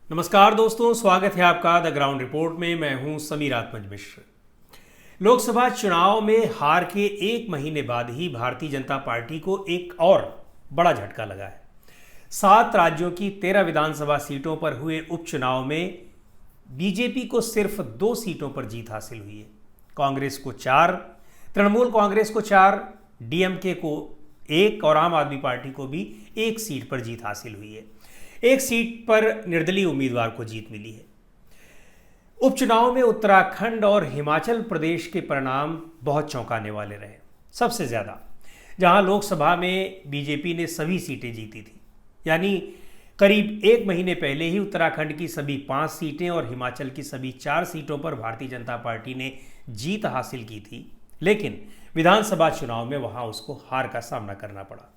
नमस्कार दोस्तों, स्वागत है आपका द ग्राउंड रिपोर्ट में। मैं हूं समीर आत्मज मिश्र। लोकसभा चुनाव में हार के एक महीने बाद ही भारतीय जनता पार्टी को एक और बड़ा झटका लगा है। 7 राज्यों की 13 विधानसभा सीटों पर हुए उपचुनाव में बीजेपी को सिर्फ 2 सीटों पर जीत हासिल हुई है। कांग्रेस को 4, तृणमूल कांग्रेस को 4, डीएमके को 1 और आम आदमी पार्टी को भी 1 सीट पर जीत हासिल हुई है। 1 सीट पर निर्दलीय उम्मीदवार को जीत मिली है। उपचुनाव में उत्तराखंड और हिमाचल प्रदेश के परिणाम बहुत चौंकाने वाले रहे। सबसे ज़्यादा जहां लोकसभा में बीजेपी ने सभी सीटें जीती थी, यानी करीब 1 महीने पहले ही उत्तराखंड की सभी 5 सीटें और हिमाचल की सभी 4 सीटों पर भारतीय जनता पार्टी ने जीत हासिल की थी, लेकिन विधानसभा चुनाव में वहां उसको हार का सामना करना पड़ा।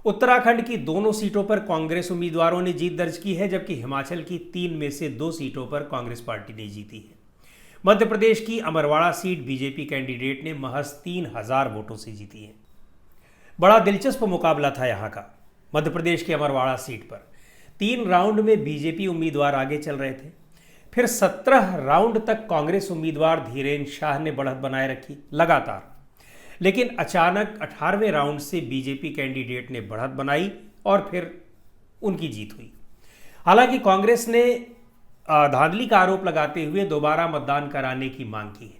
उत्तराखंड की दोनों सीटों पर कांग्रेस उम्मीदवारों ने जीत दर्ज की है, जबकि हिमाचल की 3 में से 2 सीटों पर कांग्रेस पार्टी ने जीती है। मध्य प्रदेश की अमरवाड़ा सीट बीजेपी कैंडिडेट ने महज 3000 वोटों से जीती है। बड़ा दिलचस्प मुकाबला था यहाँ का। मध्य प्रदेश की अमरवाड़ा सीट पर 3 राउंड में बीजेपी उम्मीदवार आगे चल रहे थे। फिर 17 राउंड तक कांग्रेस उम्मीदवार धीरेन्द्र शाह ने बढ़त बनाए रखी लगातार, लेकिन अचानक 18वें राउंड से बीजेपी कैंडिडेट ने बढ़त बनाई और फिर उनकी जीत हुई। हालांकि कांग्रेस ने धांधली का आरोप लगाते हुए दोबारा मतदान कराने की मांग की है,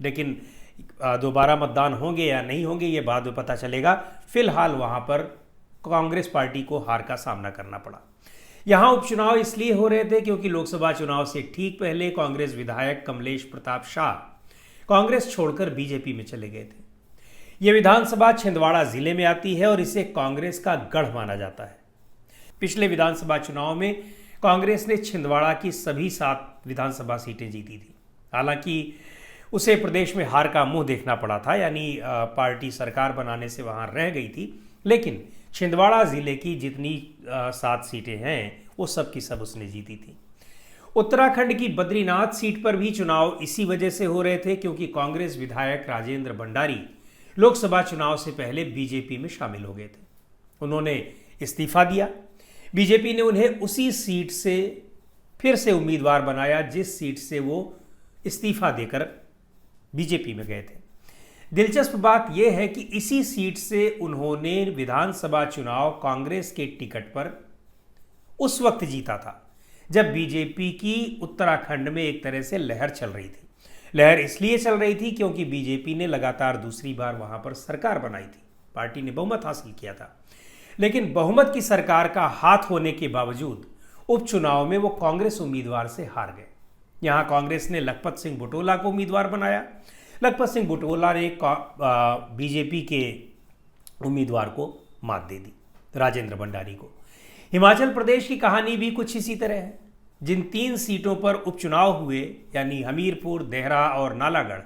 लेकिन दोबारा मतदान होंगे या नहीं होंगे ये बाद में पता चलेगा। फिलहाल वहां पर कांग्रेस पार्टी को हार का सामना करना पड़ा। यहां उपचुनाव इसलिए हो रहे थे क्योंकि लोकसभा चुनाव से ठीक पहले कांग्रेस विधायक कमलेश प्रताप शाह कांग्रेस छोड़कर बीजेपी में चले गए थे। यह विधानसभा छिंदवाड़ा जिले में आती है और इसे कांग्रेस का गढ़ माना जाता है। पिछले विधानसभा चुनाव में कांग्रेस ने छिंदवाड़ा की सभी 7 विधानसभा सीटें जीती थी। हालांकि उसे प्रदेश में हार का मुंह देखना पड़ा था, यानी पार्टी सरकार बनाने से वहां रह गई थी, लेकिन छिंदवाड़ा जिले की जितनी 7 सीटें हैं वो सब की सब उसने जीती थी। उत्तराखंड की बद्रीनाथ सीट पर भी चुनाव इसी वजह से हो रहे थे क्योंकि कांग्रेस विधायक राजेंद्र भंडारी लोकसभा चुनाव से पहले बीजेपी में शामिल हो गए थे। उन्होंने इस्तीफा दिया। बीजेपी ने उन्हें उसी सीट से फिर से उम्मीदवार बनाया जिस सीट से वो इस्तीफा देकर बीजेपी में गए थे। दिलचस्प बात यह है कि इसी सीट से उन्होंने विधानसभा चुनाव कांग्रेस के टिकट पर उस वक्त जीता था जब बीजेपी की उत्तराखंड में एक तरह से लहर चल रही थी। लहर इसलिए चल रही थी क्योंकि बीजेपी ने लगातार दूसरी बार वहां पर सरकार बनाई थी। पार्टी ने बहुमत हासिल किया था, लेकिन बहुमत की सरकार का हाथ होने के बावजूद उपचुनाव में वो कांग्रेस उम्मीदवार से हार गए। यहां कांग्रेस ने लखपत सिंह बुटोला को उम्मीदवार बनाया। लखपत सिंह बुटोला ने बीजेपी के उम्मीदवार को मात दे दी, राजेंद्र भंडारी को। हिमाचल प्रदेश की कहानी भी कुछ इसी तरह है। जिन 3 सीटों पर उपचुनाव हुए, यानी हमीरपुर, देहरा और नालागढ़,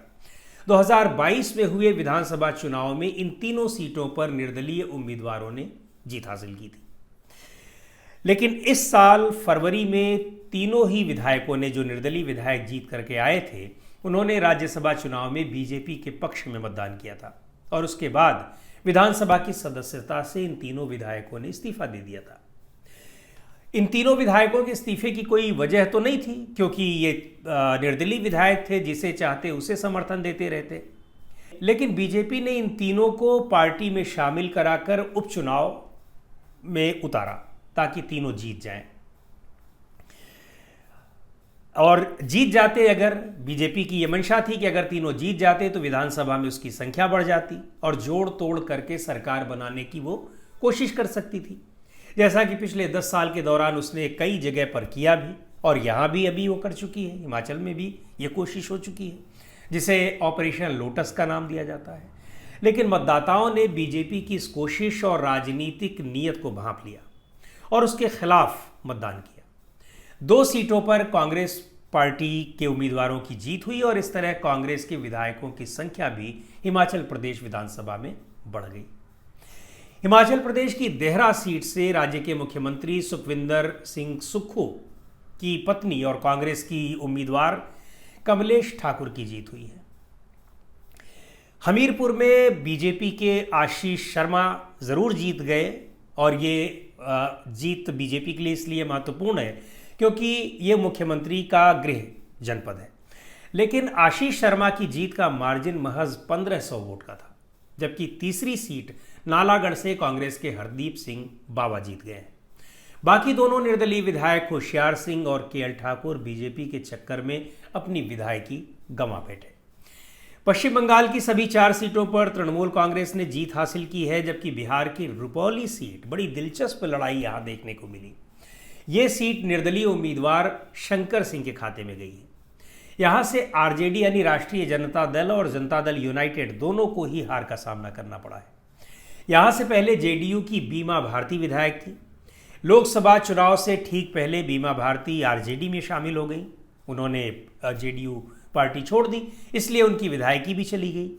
2022 में हुए विधानसभा चुनाव में इन तीनों सीटों पर निर्दलीय उम्मीदवारों ने जीत हासिल की थी। लेकिन इस साल फरवरी में तीनों ही विधायकों ने, जो निर्दलीय विधायक जीत करके आए थे, उन्होंने राज्यसभा चुनाव में बीजेपी के पक्ष में मतदान किया था और उसके बाद विधानसभा की सदस्यता से इन तीनों विधायकों ने इस्तीफा दे दिया था। इन तीनों विधायकों के इस्तीफे की कोई वजह तो नहीं थी, क्योंकि ये निर्दलीय विधायक थे, जिसे चाहते उसे समर्थन देते रहते। लेकिन बीजेपी ने इन तीनों को पार्टी में शामिल कराकर उपचुनाव में उतारा ताकि तीनों जीत जाएं। और जीत जाते, अगर बीजेपी की ये मंशा थी कि अगर तीनों जीत जाते तो विधानसभा में उसकी संख्या बढ़ जाती और जोड़ तोड़ करके सरकार बनाने की वो कोशिश कर सकती थी, जैसा कि पिछले 10 साल के दौरान उसने कई जगह पर किया भी, और यहाँ भी अभी वो कर चुकी है। हिमाचल में भी ये कोशिश हो चुकी है, जिसे ऑपरेशन लोटस का नाम दिया जाता है। लेकिन मतदाताओं ने बीजेपी की इस कोशिश और राजनीतिक नीयत को भांप लिया और उसके खिलाफ मतदान किया। 2 सीटों पर कांग्रेस पार्टी के उम्मीदवारों की जीत हुई और इस तरह कांग्रेस के विधायकों की संख्या भी हिमाचल प्रदेश विधानसभा में बढ़ गई। हिमाचल प्रदेश की देहरा सीट से राज्य के मुख्यमंत्री सुखविंदर सिंह सुक्खू की पत्नी और कांग्रेस की उम्मीदवार कमलेश ठाकुर की जीत हुई है। हमीरपुर में बीजेपी के आशीष शर्मा ज़रूर जीत गए और ये जीत बीजेपी के लिए इसलिए महत्वपूर्ण है क्योंकि ये मुख्यमंत्री का गृह जनपद है। लेकिन आशीष शर्मा की जीत का मार्जिन महज 1500 वोट का था, जबकि तीसरी सीट नालागढ़ से कांग्रेस के हरदीप सिंह बावा जीत गए हैं। बाकी दोनों निर्दलीय विधायक होशियार सिंह और केएल ठाकुर बीजेपी के चक्कर में अपनी विधायकी गंवा बैठे। पश्चिम बंगाल की सभी 4 सीटों पर तृणमूल कांग्रेस ने जीत हासिल की है, जबकि बिहार की रुपौली सीट बड़ी दिलचस्प लड़ाई यहां देखने को मिली। ये सीट निर्दलीय उम्मीदवार शंकर सिंह के खाते में गई है। यहां से आरजेडी यानी राष्ट्रीय जनता दल और जनता दल यूनाइटेड दोनों को ही हार का सामना करना पड़ा है। यहां से पहले जेडीयू की बीमा भारती विधायक थी। लोकसभा चुनाव से ठीक पहले बीमा भारती आरजेडी में शामिल हो गई। उन्होंने जेडीयू पार्टी छोड़ दी, इसलिए उनकी विधायकी भी चली गई।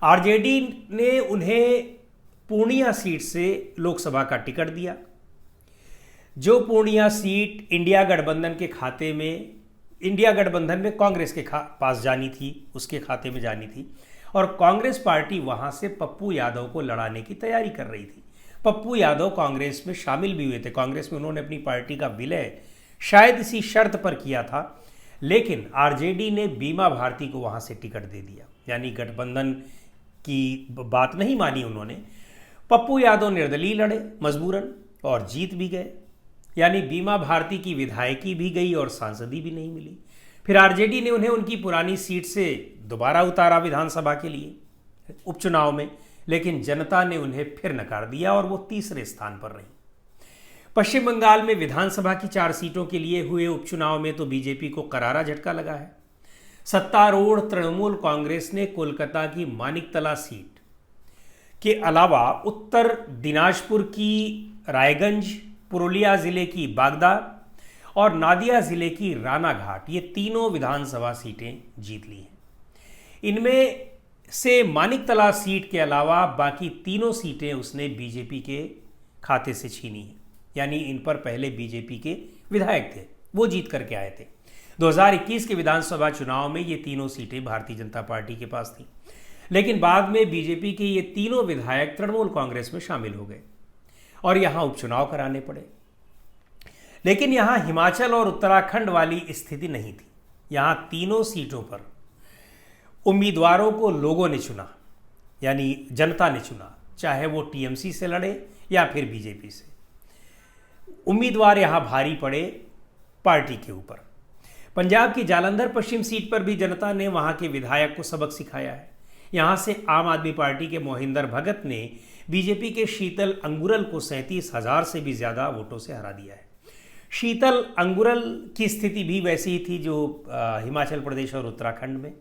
आरजेडी ने उन्हें पूर्णिया सीट से लोकसभा का टिकट दिया। जो पूर्णिया सीट इंडिया गठबंधन में कांग्रेस के पास जानी थी, उसके खाते में जानी थी, और कांग्रेस पार्टी वहां से पप्पू यादव को लड़ाने की तैयारी कर रही थी। पप्पू यादव कांग्रेस में शामिल भी हुए थे। कांग्रेस में उन्होंने अपनी पार्टी का विलय शायद इसी शर्त पर किया था, लेकिन आरजेडी ने बीमा भारती को वहां से टिकट दे दिया, यानी गठबंधन की बात नहीं मानी उन्होंने। पप्पू यादव निर्दलीय लड़े मजबूरन और जीत भी गए, यानी बीमा भारती की विधायकी भी गई और सांसदी भी नहीं मिली। फिर आरजेडी ने उन्हें उनकी पुरानी सीट से दोबारा उतारा विधानसभा के लिए उपचुनाव में, लेकिन जनता ने उन्हें फिर नकार दिया और वो तीसरे स्थान पर रही। पश्चिम बंगाल में विधानसभा की 4 सीटों के लिए हुए उपचुनाव में तो बीजेपी को करारा झटका लगा है। सत्तारूढ़ तृणमूल कांग्रेस ने कोलकाता की मानिकतला सीट के अलावा उत्तर दिनाजपुर की रायगंज, पुरुलिया जिले की बागदा और नादिया जिले की रानाघाट, ये तीनों विधानसभा सीटें जीत ली हैं। इनमें से मानिकतला सीट के अलावा बाकी तीनों सीटें उसने बीजेपी के खाते से छीनी हैं, यानी इन पर पहले बीजेपी के विधायक थे, वो जीत करके आए थे। 2021 के विधानसभा चुनाव में ये तीनों सीटें भारतीय जनता पार्टी के पास थी, लेकिन बाद में बीजेपी के ये तीनों विधायक तृणमूल कांग्रेस में शामिल हो गए और यहां उपचुनाव कराने पड़े। लेकिन यहां हिमाचल और उत्तराखंड वाली स्थिति नहीं थी। यहां तीनों सीटों पर उम्मीदवारों को लोगों ने चुना, यानी जनता ने चुना, चाहे वो टीएमसी से लड़े या फिर बीजेपी से। उम्मीदवार यहां भारी पड़े पार्टी के ऊपर। पंजाब की जालंधर पश्चिम सीट पर भी जनता ने वहां के विधायक को सबक सिखाया है। यहां से आम आदमी पार्टी के मोहिंदर भगत ने बीजेपी के शीतल अंगुरल को 37,000 से भी ज्यादा वोटों से हरा दिया है। शीतल अंगुरल की स्थिति भी वैसी ही थी जो हिमाचल प्रदेश और उत्तराखंड में।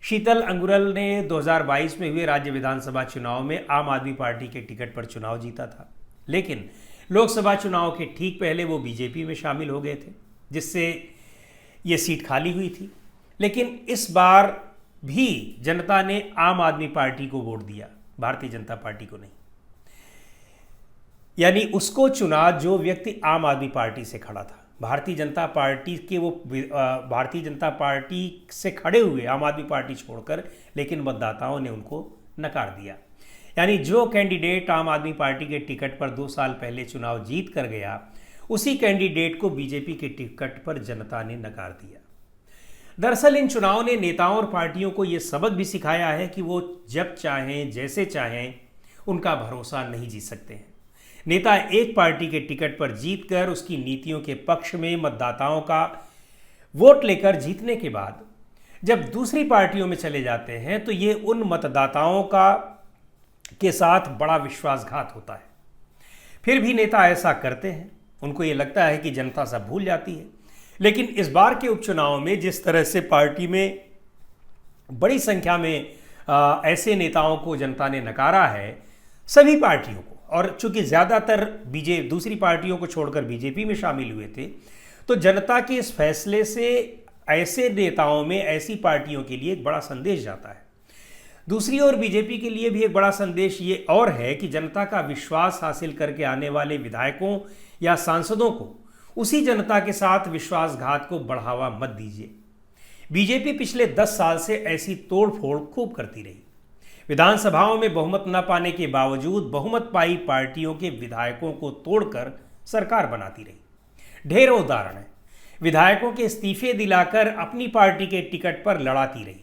शीतल अंगुरल ने 2022 में हुए राज्य विधानसभा चुनाव में आम आदमी पार्टी के टिकट पर चुनाव जीता था, लेकिन लोकसभा चुनाव के ठीक पहले वो बीजेपी में शामिल हो गए थे, जिससे ये सीट खाली हुई थी। लेकिन इस बार भी जनता ने आम आदमी पार्टी को वोट दिया, भारतीय जनता पार्टी को नहीं। यानी उसको चुना जो व्यक्ति आम आदमी पार्टी से खड़ा था। भारतीय जनता पार्टी से खड़े हुए आम आदमी पार्टी छोड़कर, लेकिन मतदाताओं ने उनको नकार दिया। यानी जो कैंडिडेट आम आदमी पार्टी के टिकट पर 2 साल पहले चुनाव जीत कर गया, उसी कैंडिडेट को बीजेपी के टिकट पर जनता ने नकार दिया। दरअसल इन चुनावों ने नेताओं और पार्टियों को यह सबक भी सिखाया है कि वो जब चाहें, जैसे चाहें, उनका भरोसा नहीं जीत सकते हैं। नेता एक पार्टी के टिकट पर जीतकर उसकी नीतियों के पक्ष में मतदाताओं का वोट लेकर जीतने के बाद जब दूसरी पार्टियों में चले जाते हैं तो ये उन मतदाताओं के साथ बड़ा विश्वासघात होता है। फिर भी नेता ऐसा करते हैं, उनको ये लगता है कि जनता सब भूल जाती है। लेकिन इस बार के उपचुनाव में जिस तरह से पार्टी में बड़ी संख्या में ऐसे नेताओं को जनता ने नकारा है, सभी पार्टियों को, और चूंकि ज़्यादातर दूसरी पार्टियों को छोड़कर बीजेपी में शामिल हुए थे, तो जनता के इस फैसले से ऐसे नेताओं में, ऐसी पार्टियों के लिए एक बड़ा संदेश जाता है। दूसरी ओर बीजेपी के लिए भी एक बड़ा संदेश ये और है कि जनता का विश्वास हासिल करके आने वाले विधायकों या सांसदों को उसी जनता के साथ विश्वासघात को बढ़ावा मत दीजिए। बीजेपी पिछले 10 साल से ऐसी तोड़फोड़ खूब करती रही। विधानसभाओं में बहुमत न पाने के बावजूद बहुमत पाई पार्टियों के विधायकों को तोड़कर सरकार बनाती रही। ढेरों उदाहरण हैं। विधायकों के इस्तीफे दिलाकर अपनी पार्टी के टिकट पर लड़ाती रही।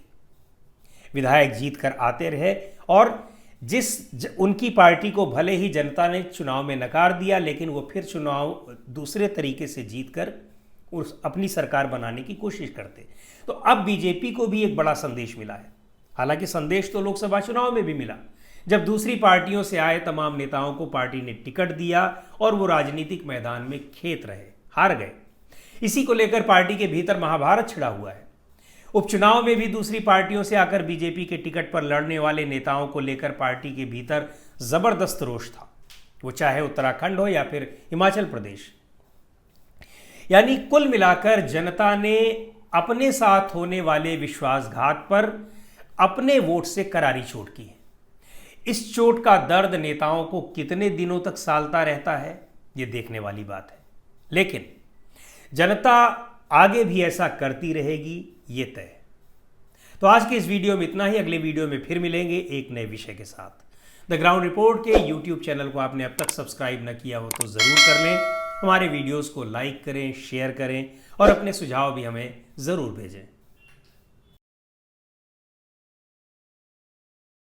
विधायक जीत कर आते रहे और उनकी पार्टी को भले ही जनता ने चुनाव में नकार दिया, लेकिन वो फिर चुनाव दूसरे तरीके से जीतकर अपनी सरकार बनाने की कोशिश करते। तो अब बीजेपी को भी एक बड़ा संदेश मिला है। हालांकि संदेश तो लोकसभा चुनाव में भी मिला, जब दूसरी पार्टियों से आए तमाम नेताओं को पार्टी ने टिकट दिया और वो राजनीतिक मैदान में खेत रहे, हार गए। इसी को लेकर पार्टी के भीतर महाभारत छिड़ा हुआ है। उपचुनाव में भी दूसरी पार्टियों से आकर बीजेपी के टिकट पर लड़ने वाले नेताओं को लेकर पार्टी के भीतर जबरदस्त रोष था, वो चाहे उत्तराखंड हो या फिर हिमाचल प्रदेश। यानी कुल मिलाकर जनता ने अपने साथ होने वाले विश्वासघात पर अपने वोट से करारी चोट की है। इस चोट का दर्द नेताओं को कितने दिनों तक सालता रहता है, ये देखने वाली बात है। लेकिन जनता आगे भी ऐसा करती रहेगी, ये तय है। तो आज के इस वीडियो में इतना ही। अगले वीडियो में फिर मिलेंगे एक नए विषय के साथ। द ग्राउंड रिपोर्ट के यूट्यूब चैनल को आपने अब तक सब्सक्राइब न किया हो तो ज़रूर कर लें। हमारे वीडियोस को लाइक करें, शेयर करें और अपने सुझाव भी हमें ज़रूर भेजें।